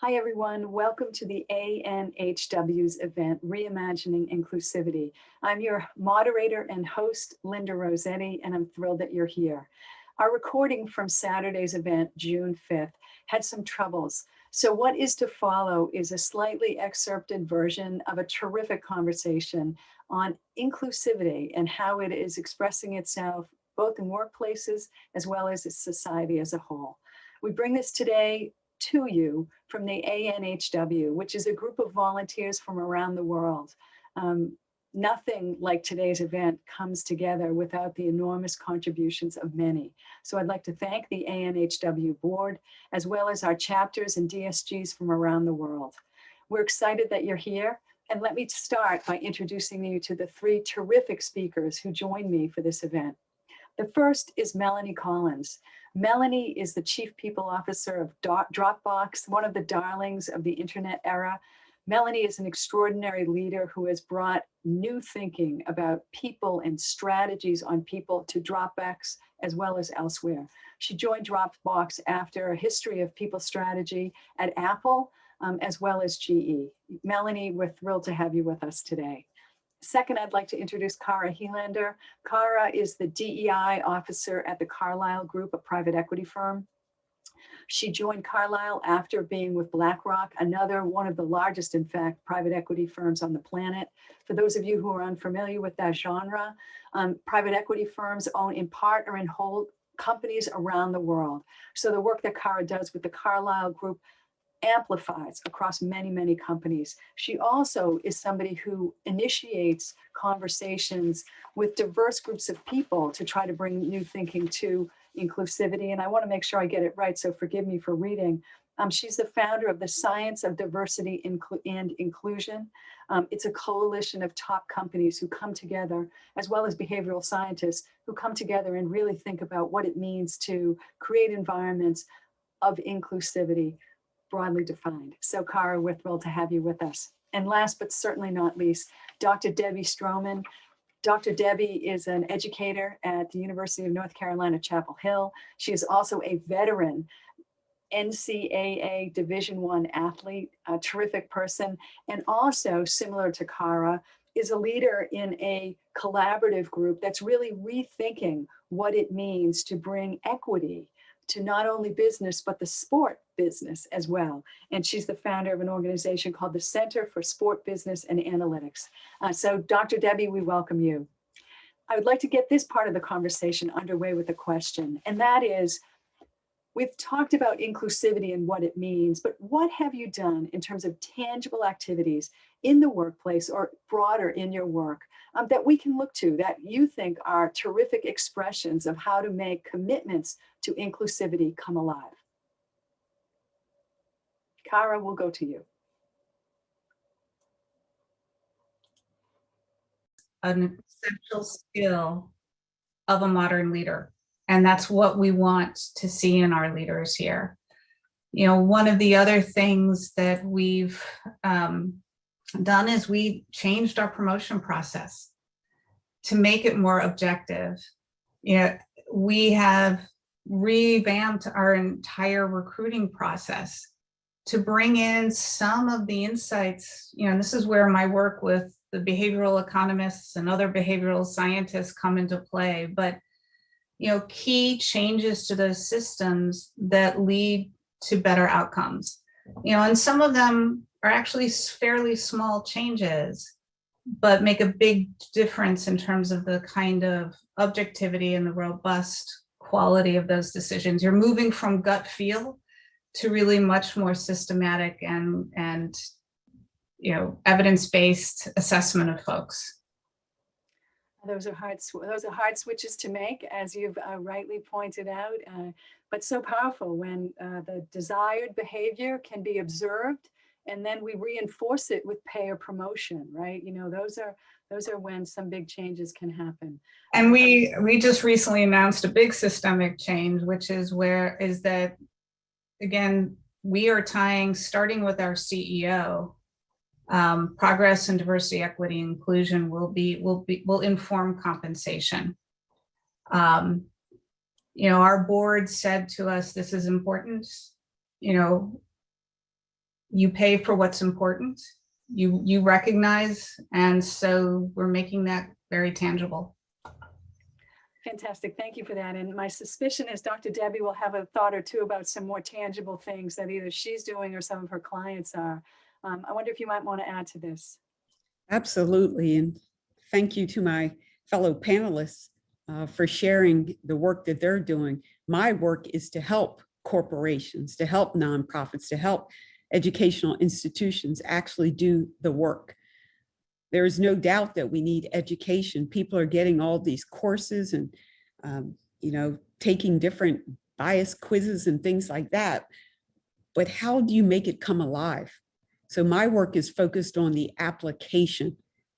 Hi, everyone. Welcome to the ANHW's event, Reimagining Inclusivity. I'm your moderator and host, Linda Rossetti, and I'm thrilled that you're here. Our recording from Saturday's event, June 5th, had some troubles. So what is to follow is a slightly excerpted version of a terrific conversation on inclusivity and how it is expressing itself both in workplaces as well as in society as a whole. We bring this today to you from the ANHW, which is a group of volunteers from around the world. Nothing like today's event comes together without the enormous contributions of many. So I'd like to thank the ANHW board, as well as our chapters and DSGs from around the world. We're excited that you're here. And let me start by introducing you to the three terrific speakers who joined me for this event. The first is Melanie Collins. Melanie is the Chief People Officer of Dropbox, one of the darlings of the internet era. Melanie is an extraordinary leader who has brought new thinking about people and strategies on people to Dropbox as well as elsewhere. She joined Dropbox after a history of people strategy at Apple, as well as GE. Melanie, we're thrilled to have you with us today. Second, I'd like to introduce Kara Helander. Kara is the DEI officer at the Carlyle Group, a private equity firm. She joined Carlyle after being with BlackRock, another one of the largest, in fact, private equity firms on the planet. For those of you who are unfamiliar with that genre, private equity firms own in part or in whole companies around the world. So the work that Kara does with the Carlyle Group amplifies across many, many companies. She also is somebody who initiates conversations with diverse groups of people to try to bring new thinking to inclusivity. And I want to make sure I get it right, so forgive me for reading. She's the founder of the Science of Diversity and Inclusion. It's a coalition of top companies who come together, as well as behavioral scientists who come together and really think about what it means to create environments of inclusivity, broadly defined. So Kara, we're thrilled to have you with us. And last but certainly not least, Dr. Debbie Stroman. Dr. Debbie is an educator at the University of North Carolina, Chapel Hill. She is also a veteran NCAA Division I athlete, a terrific person, and also, similar to Kara, is a leader in a collaborative group that's really rethinking what it means to bring equity to not only business, but the sport business as well. And she's the founder of an organization called the Center for Sport Business and Analytics. So Dr. Debbie, we welcome you. I would like to get this part of the conversation underway with a question, and that is, we've talked about inclusivity and what it means, but what have you done in terms of tangible activities in the workplace or broader in your work that we can look to that you think are terrific expressions of how to make commitments to inclusivity come alive? Kara, we'll go to you. An essential skill of a modern leader. And that's what we want to see in our leaders here. You know, one of the other things that we've done is we changed our promotion process to make it more objective. You know, we have revamped our entire recruiting process to bring in some of the insights. You know, this is where my work with the behavioral economists and other behavioral scientists come into play, but you know, key changes to those systems that lead to better outcomes. You know, and some of them are actually fairly small changes, but make a big difference in terms of the kind of objectivity and the robust quality of those decisions. You're moving from gut feel to really much more systematic and you know, evidence-based assessment of folks. Those are hard switches to make, as you've rightly pointed out, but so powerful when the desired behavior can be observed, and then we reinforce it with pay or promotion, right? You know, those are when some big changes can happen. And we just recently announced a big systemic change, which is that again, we are tying, starting with our CEO. Progress in diversity, equity, inclusion will inform compensation. You know, our board said to us, this is important. You know, you pay for what's important, you recognize, and so we're making that very tangible. Fantastic. Thank you for that. And my suspicion is Dr. Debbie will have a thought or two about some more tangible things that either she's doing or some of her clients are. I wonder if you might want to add to this. Absolutely. And thank you to my fellow panelists for sharing the work that they're doing. My work is to help corporations, to help nonprofits, to help educational institutions actually do the work. There is no doubt that we need education. People are getting all these courses and, taking different bias quizzes and things like that. But how do you make it come alive? So my work is focused on the application.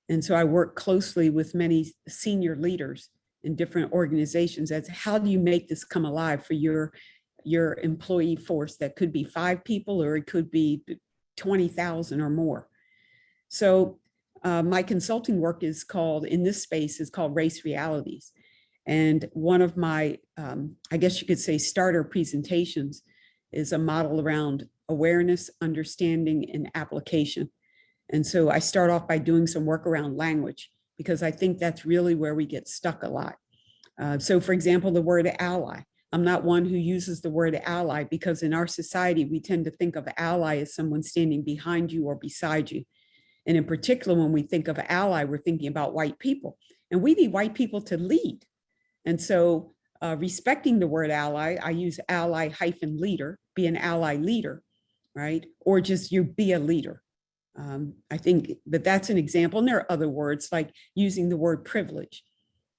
And so I work closely with many senior leaders in different organizations as how do you make this come alive for your employee force that could be 5 people or it could be 20,000 or more. So my consulting work is called, in this space, is called Race Realities. And one of my, I guess you could say, starter presentations is a model around awareness, understanding, and application. And so I start off by doing some work around language, because I think that's really where we get stuck a lot. So for example, the word ally. I'm not one who uses the word ally because in our society, we tend to think of ally as someone standing behind you or beside you. And in particular, when we think of ally, we're thinking about white people. And we need white people to lead. And so respecting the word ally, I use ally-leader, be an ally leader, right? Or just you be a leader. I think that that's an example. And there are other words like using the word privilege.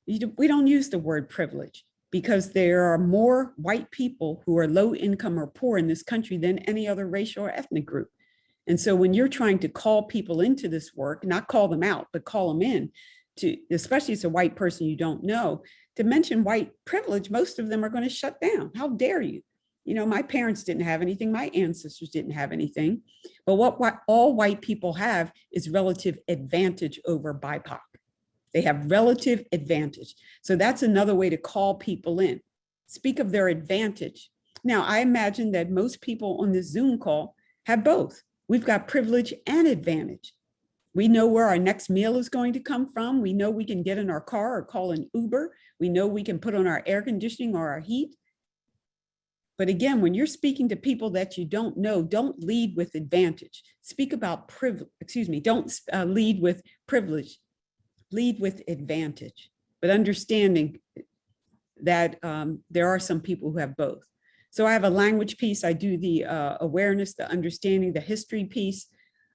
We don't use the word privilege because there are more white people who are low income or poor in this country than any other racial or ethnic group. And so when you're trying to call people into this work, not call them out, but call them in to, especially as a white person you don't know, to mention white privilege, most of them are going to shut down. How dare you? You know, my parents didn't have anything. My ancestors didn't have anything. But what all white people have is relative advantage over BIPOC. They have relative advantage. So that's another way to call people in. Speak of their advantage. Now, I imagine that most people on this Zoom call have both. We've got privilege and advantage. We know where our next meal is going to come from. We know we can get in our car or call an Uber. We know we can put on our air conditioning or our heat. But again, when you're speaking to people that you don't know, don't lead with advantage. Speak about privilege, don't lead with privilege, lead with advantage, but understanding that there are some people who have both. So I have a language piece. I do the awareness, the understanding, the history piece.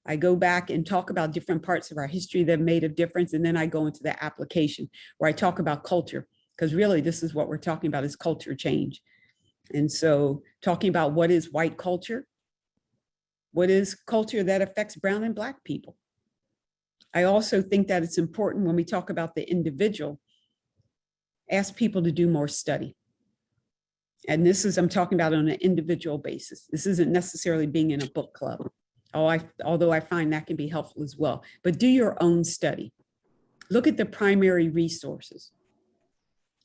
I go back and talk about different parts of our history that made a difference. And then I go into the application where I talk about culture, because really this is what we're talking about is culture change. And so talking about what is white culture, what is culture that affects brown and black people. I also think that it's important when we talk about the individual, ask people to do more study. And this is, I'm talking about on an individual basis. This isn't necessarily being in a book club, although I find that can be helpful as well. But do your own study. Look at the primary resources.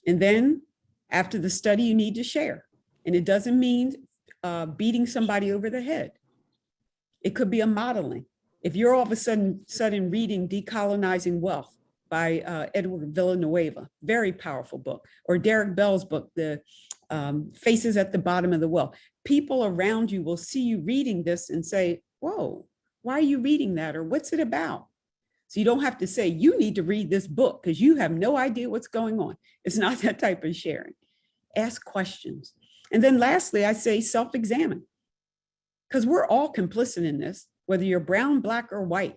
And then after the study, you need to share. And it doesn't mean beating somebody over the head. It could be a modeling. If you're all of a sudden reading Decolonizing Wealth by Edward Villanueva, very powerful book, or Derek Bell's book, The Faces at the Bottom of the Well, people around you will see you reading this and say, whoa, why are you reading that? Or what's it about? So you don't have to say, you need to read this book because you have no idea what's going on. It's not that type of sharing. Ask questions. And then lastly, I say self-examine, because we're all complicit in this, whether you're brown, black, or white.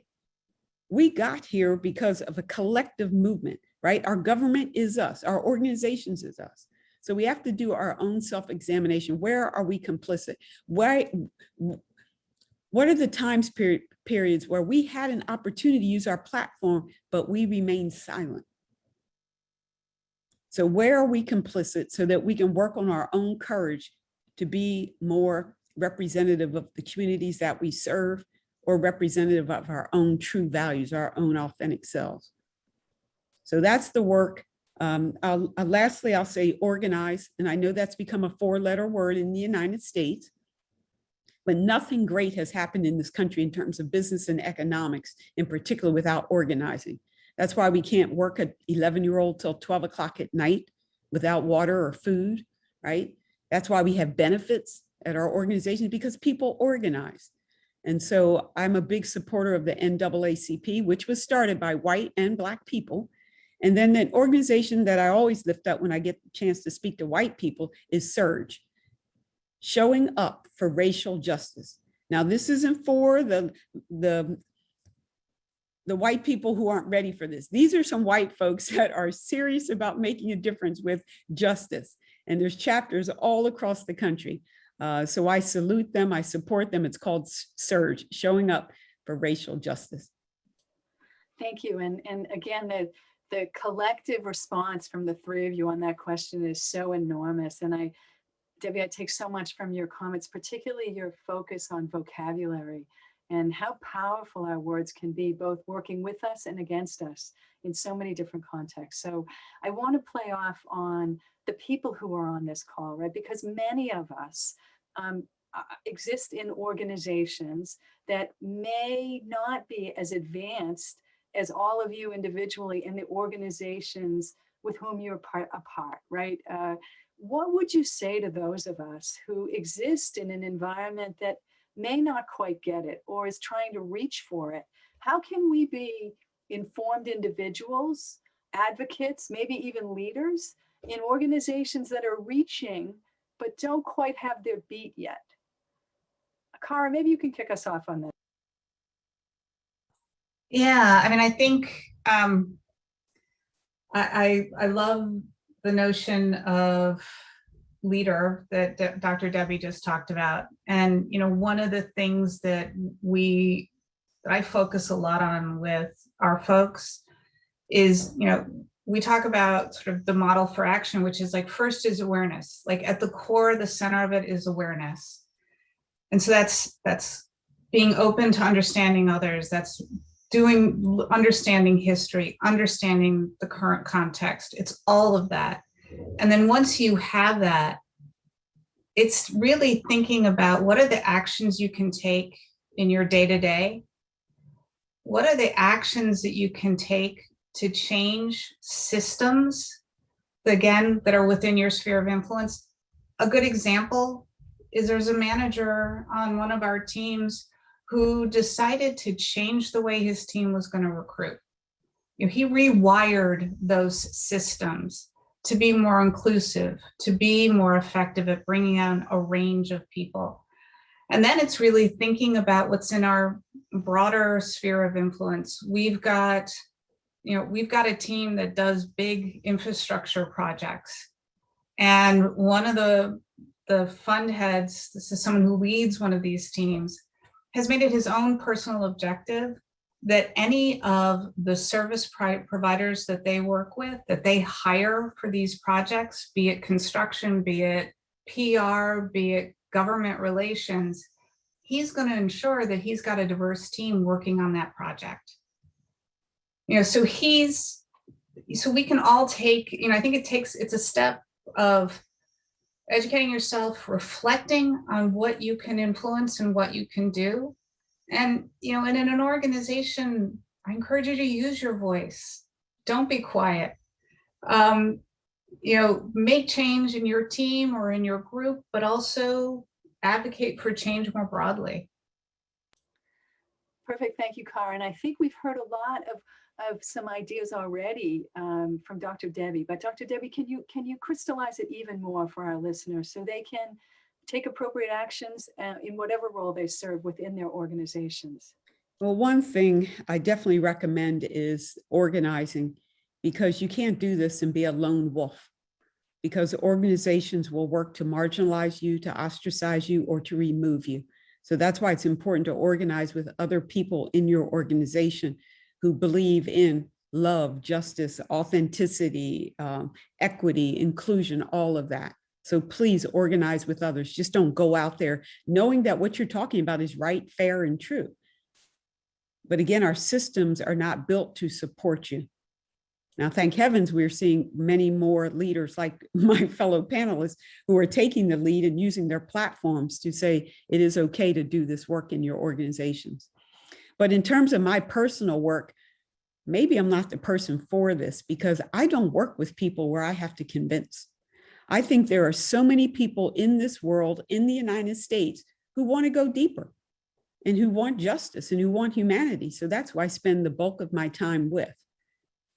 We got here because of a collective movement, right? Our government is us, our organizations is us. So we have to do our own self-examination. Where are we complicit? What are the periods where we had an opportunity to use our platform, but we remained silent? So where are we complicit so that we can work on our own courage to be more representative of the communities that we serve, or representative of our own true values, our own authentic selves? So that's the work. Lastly, I'll say organize. And I know that's become a 4-letter word in the United States. but nothing great has happened in this country in terms of business and economics, in particular, without organizing. That's why we can't work an 11-year-old till 12 o'clock at night without water or food, right? That's why we have benefits at our organizations, because people organize. And so I'm a big supporter of the NAACP, which was started by white and Black people. And then an organization that I always lift up when I get the chance to speak to white people is SURGE, showing up for racial justice. Now, this isn't for the white people who aren't ready for this. These are some white folks that are serious about making a difference with justice. And there's chapters all across the country. So I salute them, I support them. It's called SURGE, showing up for racial justice. Thank you. And again, the collective response from the three of you on that question is so enormous. And Debbie, I take so much from your comments, particularly your focus on vocabulary and how powerful our words can be, both working with us and against us in so many different contexts. So I want to play off on the people who are on this call, right? Because many of us exist in organizations that may not be as advanced as all of you individually in the organizations with whom you're a part, right? What would you say to those of us who exist in an environment that may not quite get it or is trying to reach for it? How can we be informed individuals, advocates, maybe even leaders in organizations that are reaching but don't quite have their beat yet? Cara, maybe you can kick us off on that. Yeah, I mean, I think I love the notion of leader that Dr. Debbie just talked about. And, you know, one of the things that I focus a lot on with our folks is, you know, we talk about sort of the model for action, which is like, first is awareness. Like at the core, the center of it is awareness. And so that's being open to understanding others. That's understanding history, understanding the current context. It's all of that. And then once you have that, it's really thinking about what are the actions you can take in your day-to-day? What are the actions that you can take to change systems, again, that are within your sphere of influence? A good example is there's a manager on one of our teams who decided to change the way his team was going to recruit. You know, he rewired those systems to be more inclusive, to be more effective at bringing on a range of people. And then it's really thinking about what's in our broader sphere of influence. We've got a team that does big infrastructure projects. And one of the fund heads, this is someone who leads one of these teams, has made it his own personal objective that any of the service providers that they work with, that they hire for these projects, be it construction, be it PR, be it government relations, he's going to ensure that he's got a diverse team working on that project. You know, so we can all take, you know, I think it's a step of educating yourself, reflecting on what you can influence and what you can do. And, you know, and in an organization, I encourage you to use your voice. Don't be quiet. You know, make change in your team or in your group, but also advocate for change more broadly. Perfect. Thank you, Cara. And I think we've heard a lot of some ideas already from Dr. Debbie. But Dr. Debbie, can you crystallize it even more for our listeners so they can take appropriate actions in whatever role they serve within their organizations? Well, one thing I definitely recommend is organizing, because you can't do this and be a lone wolf, because organizations will work to marginalize you, to ostracize you, or to remove you. So that's why it's important to organize with other people in your organization who believe in love, justice, authenticity, equity, inclusion, all of that. So please organize with others. Just don't go out there knowing that what you're talking about is right, fair, and true. But again, our systems are not built to support you. Now, thank heavens, we're seeing many more leaders like my fellow panelists who are taking the lead and using their platforms to say it is okay to do this work in your organizations. But in terms of my personal work, maybe I'm not the person for this because I don't work with people where I have to convince. I think there are so many people in this world, in the United States, who want to go deeper and who want justice and who want humanity. So that's why I spend the bulk of my time with.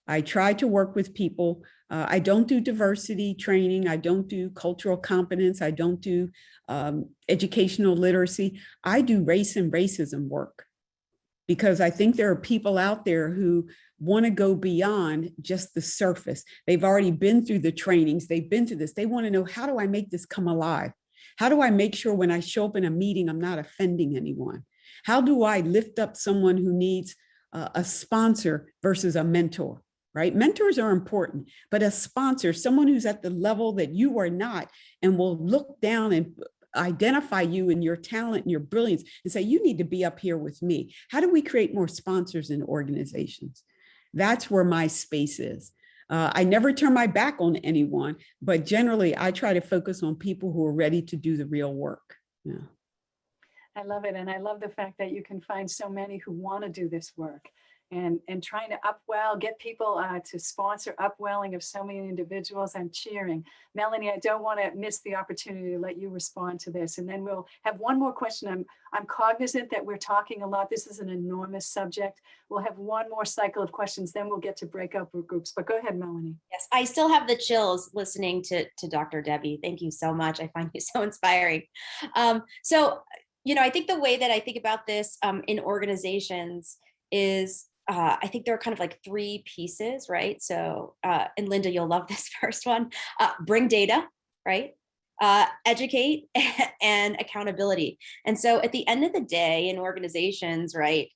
I try to work with people. I don't do diversity training. I don't do cultural competence. I don't do educational literacy. I do race and racism work because I think there are people out there who want to go beyond just the surface. They've already been through the trainings. They've been through this. They want to know, how do I make this come alive? How do I make sure when I show up in a meeting, I'm not offending anyone? How do I lift up someone who needs a sponsor versus a mentor? Right? Mentors are important, but a sponsor, someone who's at the level that you are not and will look down and identify you and your talent and your brilliance and say, you need to be up here with me. How do we create more sponsors in organizations? That's where my space is. I never turn my back on anyone, but generally I try to focus on people who are ready to do the real work. Yeah. I love it. And I love the fact that you can find so many who want to do this work. And trying to upwell, get people to sponsor upwelling of so many individuals. I'm cheering. Melanie, I don't want to miss the opportunity to let you respond to this. And then we'll have one more question. I'm cognizant that we're talking a lot. This is an enormous subject. We'll have one more cycle of questions, then we'll get to breakout groups. But go ahead, Melanie. Yes, I still have the chills listening to Dr. Debbie. Thank you so much. I find you so inspiring. So, I think the way that I think about this in organizations is I think there are kind of like three pieces, right? So, and Linda, you'll love this first one. Bring data, right? Educate and accountability. And so at the end of the day in organizations, right,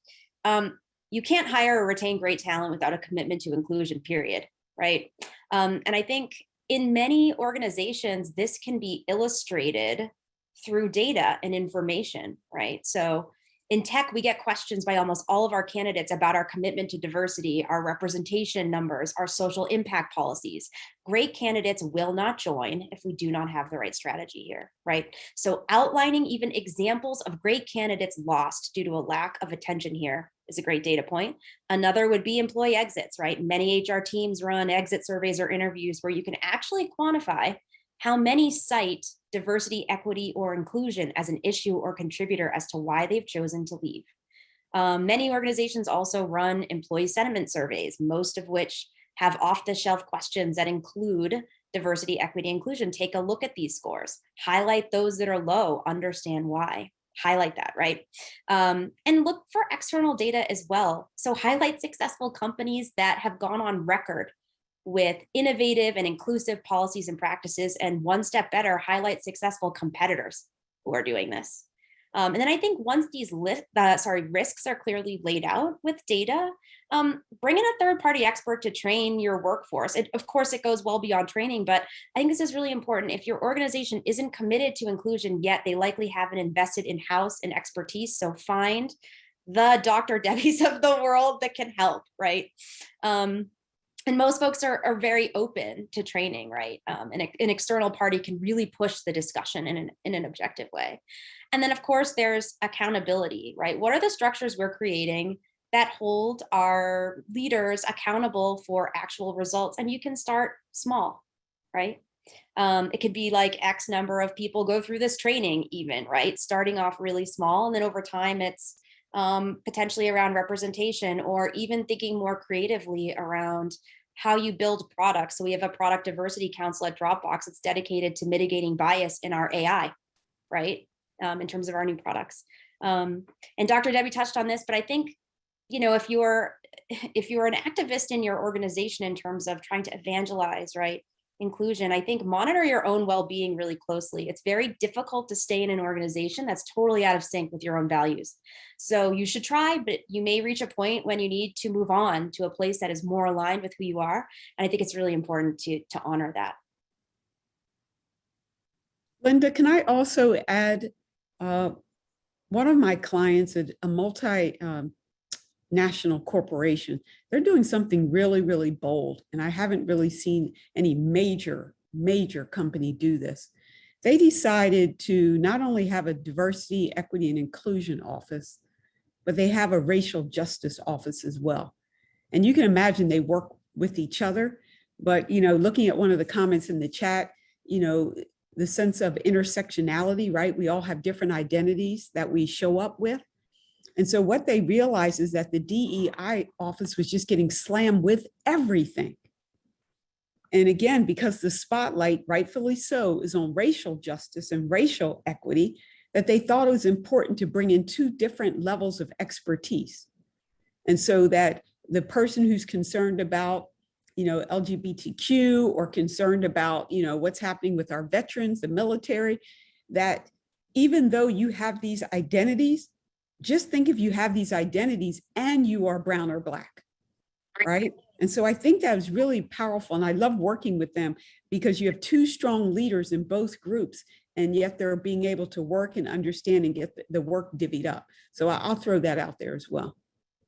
you can't hire or retain great talent without a commitment to inclusion, period, right? And I think in many organizations, this can be illustrated through data and information, right? So in tech, we get questions by almost all of our candidates about our commitment to diversity, our representation numbers, our social impact policies. Great candidates will not join if we do not have the right strategy here, right? So outlining even examples of great candidates lost due to a lack of attention here is a great data point. Another would be employee exits, right? Many HR teams run exit surveys or interviews where you can actually quantify how many cite diversity, equity, or inclusion as an issue or contributor as to why they've chosen to leave. Many organizations also run employee sentiment surveys, most of which have off-the-shelf questions that include diversity, equity, inclusion. Take a look at these scores, highlight those that are low, understand why. Highlight that, right? And look for external data as well. So highlight successful companies that have gone on record with innovative and inclusive policies and practices, and one step better, highlight successful competitors who are doing this. And then I think once these risks are clearly laid out with data, bring in a third-party expert to train your workforce. Of course, it goes well beyond training, but I think this is really important. If your organization isn't committed to inclusion yet, they likely haven't invested in-house in expertise. So find the Dr. Debbies of the world that can help, right? And most folks are very open to training, right? And an external party can really push the discussion in an objective way. And then, of course, there's accountability, right? What are the structures we're creating that hold our leaders accountable for actual results? And you can start small, right? It could be like X number of people go through this training even, right? Starting off really small, and then over time it's potentially around representation, or even thinking more creatively around how you build products. So we have a product diversity council at Dropbox that's dedicated to mitigating bias in our AI, right? In terms of our new products. And Dr. Debbie touched on this, but I think, if you're an activist in your organization in terms of trying to evangelize, right, inclusion, I think monitor your own well-being really closely. It's very difficult to stay in an organization that's totally out of sync with your own values. So you should try, but you may reach a point when you need to move on to a place that is more aligned with who you are. And I think it's really important to honor that. Linda, can I also add, one of my clients, a multinational multinational corporation. They're doing something really, really bold. And I haven't really seen any major company do this. They decided to not only have a diversity, equity, and inclusion office, but they have a racial justice office as well. And you can imagine they work with each other. But, looking at one of the comments in the chat, the sense of intersectionality, right? We all have different identities that we show up with. And so what they realized is that the DEI office was just getting slammed with everything. And again, because the spotlight, rightfully so, is on racial justice and racial equity, that they thought it was important to bring in two different levels of expertise. And so that the person who's concerned about, LGBTQ or concerned about, what's happening with our veterans, the military, that even though you have these identities, just think if you have these identities and you are brown or Black, right? And so I think that was really powerful. And I love working with them because you have two strong leaders in both groups, and yet they're being able to work and understand and get the work divvied up. So I'll throw that out there as well.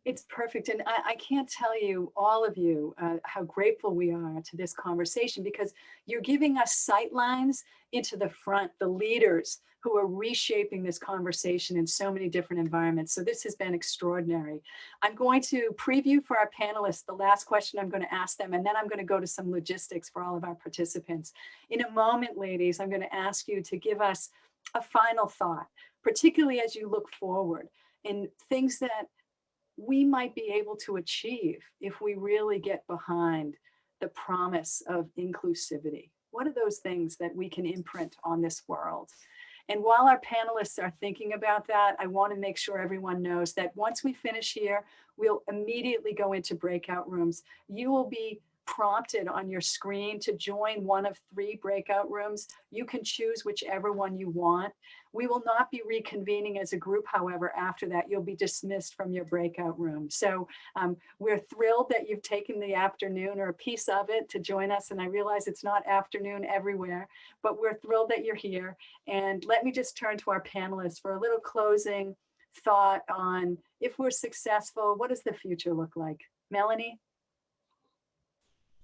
It's perfect. And I can't tell you, all of you, how grateful we are to this conversation, because you're giving us sight lines into the front, the leaders who are reshaping this conversation in so many different environments. So this has been extraordinary. I'm going to preview for our panelists the last question I'm going to ask them, and then I'm going to go to some logistics for all of our participants. In a moment, ladies, I'm going to ask you to give us a final thought, particularly as you look forward in things that we might be able to achieve if we really get behind the promise of inclusivity. What are those things that we can imprint on this world? And while our panelists are thinking about that, I want to make sure everyone knows that once we finish here, we'll immediately go into breakout rooms. You will be prompted on your screen to join one of 3 breakout rooms. You can choose whichever one you want. We will not be reconvening as a group, however, after that. You'll be dismissed from your breakout room. So we're thrilled that you've taken the afternoon or a piece of it to join us. And I realize it's not afternoon everywhere, but we're thrilled that you're here. And let me just turn to our panelists for a little closing thought on, if we're successful, what does the future look like? Melanie?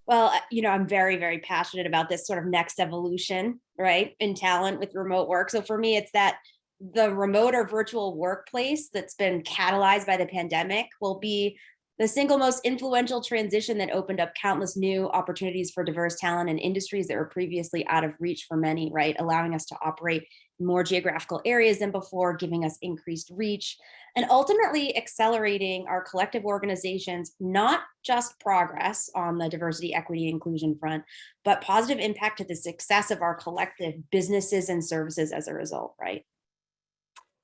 Well, I'm very, very passionate about this sort of next evolution, right, in talent with remote work. So for me, it's that the remote or virtual workplace that's been catalyzed by the pandemic will be the single most influential transition that opened up countless new opportunities for diverse talent in industries that were previously out of reach for many, right? Allowing us to operate in more geographical areas than before, giving us increased reach, and ultimately accelerating our collective organizations, not just progress on the diversity, equity, inclusion front, but positive impact to the success of our collective businesses and services as a result, right?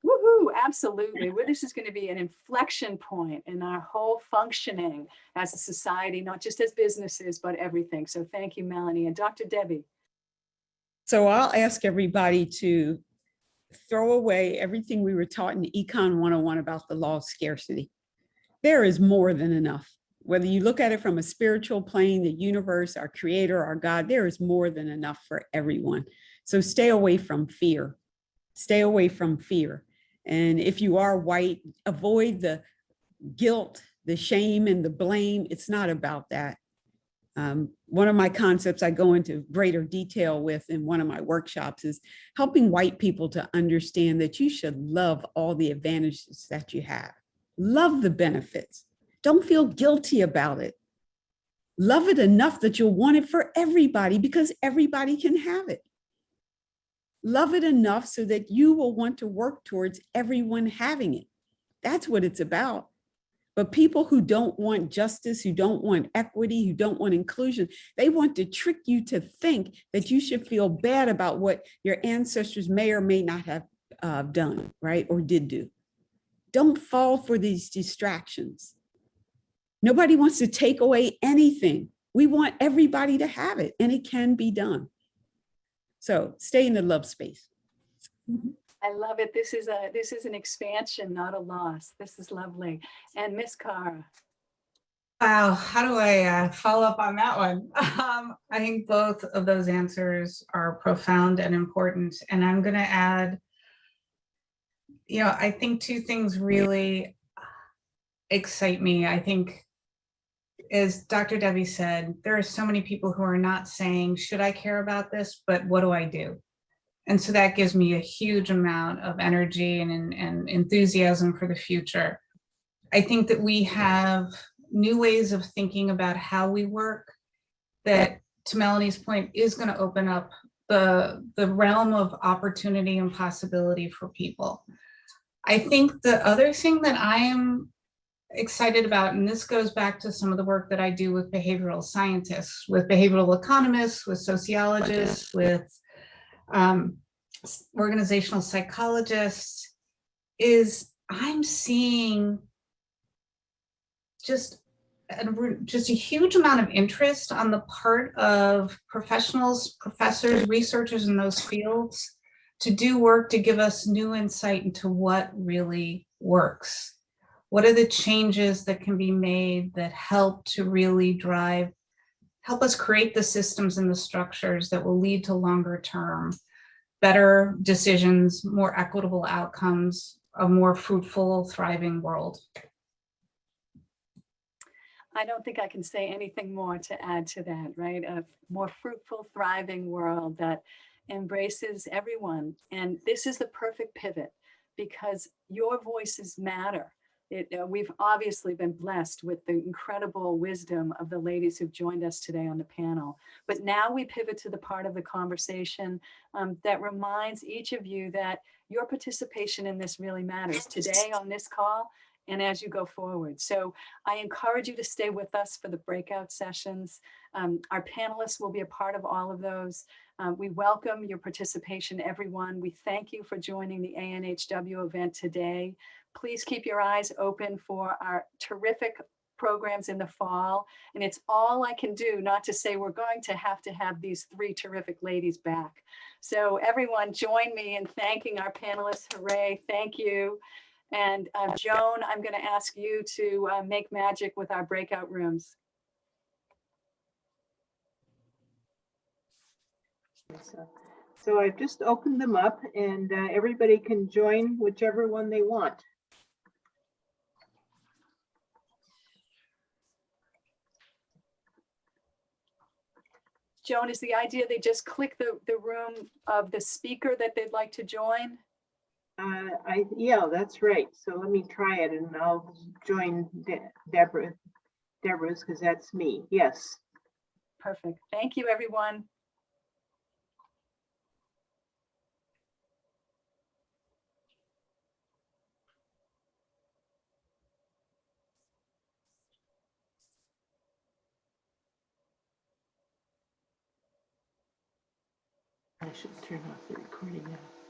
Woohoo, absolutely. Well, this is going to be an inflection point in our whole functioning as a society, not just as businesses, but everything. So thank you, Melanie. And Dr. Debbie. So I'll ask everybody to throw away everything we were taught in Econ 101 about the law of scarcity. There is more than enough. Whether you look at it from a spiritual plane, the universe, our creator, our God, there is more than enough for everyone. So stay away from fear. Stay away from fear. And if you are white, avoid the guilt, the shame, and the blame. It's not about that. One of my concepts I go into greater detail with in one of my workshops is helping white people to understand that you should love all the advantages that you have. Love the benefits. Don't feel guilty about it. Love it enough that you'll want it for everybody, because everybody can have it. Love it enough so that you will want to work towards everyone having it. That's what it's about. But people who don't want justice, who don't want equity, who don't want inclusion, they want to trick you to think that you should feel bad about what your ancestors may or may not have done, right? Or did do. Don't fall for these distractions. Nobody wants to take away anything. We want everybody to have it, and it can be done. So stay in the love space. I love it. This is an expansion, not a loss. This is lovely. And Miss Cara. Wow, how do I follow up on that one? I think both of those answers are profound and important. And I'm going to add, I think 2 things really excite me. I think, as Dr. Debbie said, there are so many people who are not saying, should I care about this, but what do I do? And so that gives me a huge amount of energy and enthusiasm for the future. I think that we have new ways of thinking about how we work that, to Melanie's point, is going to open up the realm of opportunity and possibility for people. I think the other thing that I am excited about, and this goes back to some of the work that I do with behavioral scientists, with behavioral economists, with sociologists, with organizational psychologists, is I'm seeing just a huge amount of interest on the part of professionals, professors, researchers in those fields to do work to give us new insight into what really works. What are the changes that can be made that help to really help us create the systems and the structures that will lead to longer term, better decisions, more equitable outcomes, a more fruitful, thriving world. I don't think I can say anything more to add to that, right? A more fruitful, thriving world that embraces everyone. And this is the perfect pivot because your voices matter. We've obviously been blessed with the incredible wisdom of the ladies who've joined us today on the panel. But now we pivot to the part of the conversation that reminds each of you that your participation in this really matters today on this call and as you go forward. So I encourage you to stay with us for the breakout sessions. Our panelists will be a part of all of those. We welcome your participation, everyone. We thank you for joining the ANHW event today. Please keep your eyes open for our terrific programs in the fall. And it's all I can do not to say we're going to have these three terrific ladies back. So everyone join me in thanking our panelists. Hooray, thank you. And Joan, I'm going to ask you to make magic with our breakout rooms. So I've just opened them up and everybody can join whichever one they want. Joan, is the idea they just click the room of the speaker that they'd like to join? Yeah, that's right. So let me try it and I'll join Deborah's because that's me. Yes. Perfect. Thank you, everyone. I should turn off the recording now.